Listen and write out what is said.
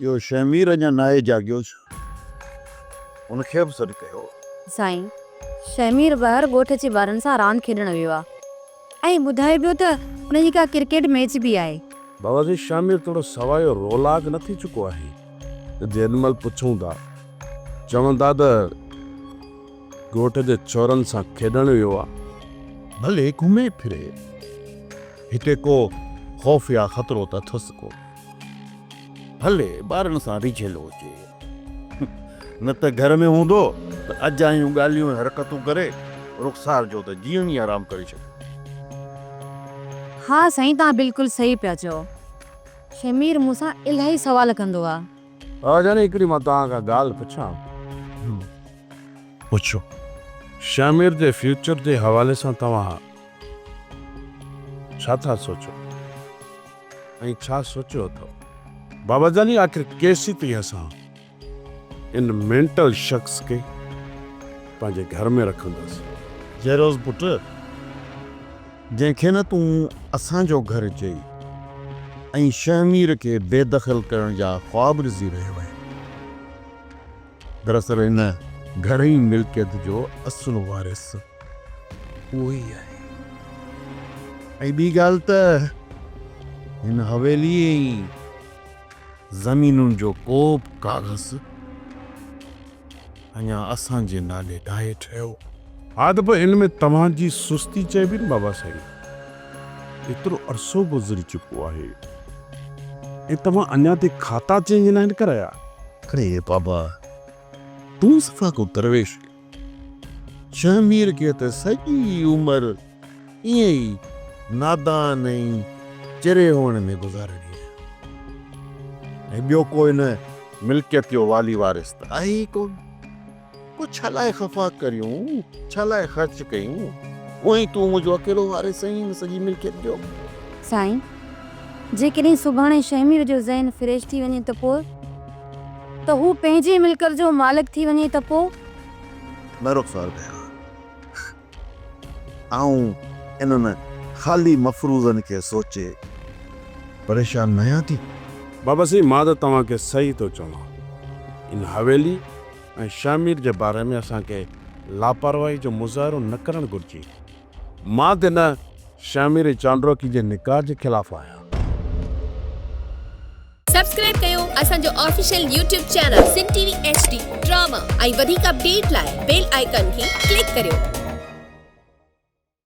यो शमीर अञा नाहे जाॻियो उनखे बि सॾु कयो। साईं, शमीर ॿाहिरि ॻोठ जे ॿारनि सां रांदि खेॾणु वियो आहे ऐं ॿुधाए पियो त हुनजी का क्रिकेट मैच बि आहे। बाबा जी शामिर थोरो सवायो रोलाग न थी चुको आहे। जेॾीमहिल पुछूं था चवंदा त ॻोठ जे छोरनि सां खेॾणु वियो आहे। भले घुमे फिरे, हिते को ख़ौफ़ या ख़तरो त अथसि को। भले ॿारनि सां रिझेलो हुजे, न त घर में हूंदो त अॼु आयूं ॻाल्हियूं हरकतूं करे रुख़सार जो त जीवन ई आराम करे छॾियो। हा साईं, तव्हां बिल्कुलु सही पिया चओ। शमीर मूंसां इलाही सवाल कंदो आहे। जाने हिकिड़ी मां तव्हां खां ॻाल्हि पुछां। पुछो। शामिर जे फ्यूचर जे हवाले सां तव्हां छा था सोचो ऐं छा सोचियो अथव? बाबा जानी आख़िर केसी थी असां इन मेंटल शख्स खे पंहिंजे घर में रखंदासीं। जयरोज़ पुट, जंहिंखे न तूं असांजो घर चई ऐं शमीर खे बेदख़ल करण जा ख्वाब ॾिसी रहियो आहे, दरअसल इन घर ई मिल्कियत जो असुलु वारिस उहो ई आहे। ऐं ॿी ॻाल्हि त हिन हवेली ऐं ज़मीनुनि जो को बि काग़ज़ अञा असांजे नाले ठाहे ठहियो। हा त पोइ इन में तव्हांजी सुस्ती चइबी न बाबा साईं। एतिरो अरसो गुज़री चुको आहे ऐं तव्हां अञा ताईं खाता चेंज न आहिनि कराया। अरे बाबा, तूं सफ़ा को दरवेश। शमीर खे त सॼी उमिरि ईअं ई नादान ऐं चिरे हुअण में गुज़ारणी आहे। ऐं ॿियो को हिन मिल्कियत जो वाली वारिस त आहे ई कोन। को छा लाइ ख़फ़ा करियूं, छा लाइ ख़र्च कयूं? उहो ई तूं मुंहिंजो अकेलो वारिस आहीं सॼी मिल्कियत जो। साईं, जेकॾहिं सुभाणे शमीर जो ज़हन फ्रेश थी वञे त पोइ त हू पंहिंजी मिल्कियत जो मालिक थी वञे त पोइ न रुख़सार कयो। आऊं इन्हनि ख़ाली मफ़रूज़नि खे सोचे परेशान न आहियां थी। बाबा साईं, मां त तव्हांखे सही थो चवां। इन हवेली ऐं शामिर जे बारे में असांखे लापरवाही जो मुज़ाहिरो न करणु घुरिजे। मां त न शामिर चांडरोकी जे निकाह जे ख़िलाफ़ आहियां। सब्सक्राइब कयो असांजो official YouTube channel Sindh TV HD drama ऐं वधीक अपडेट लाइ बेल आइकन खे क्लिक करियो।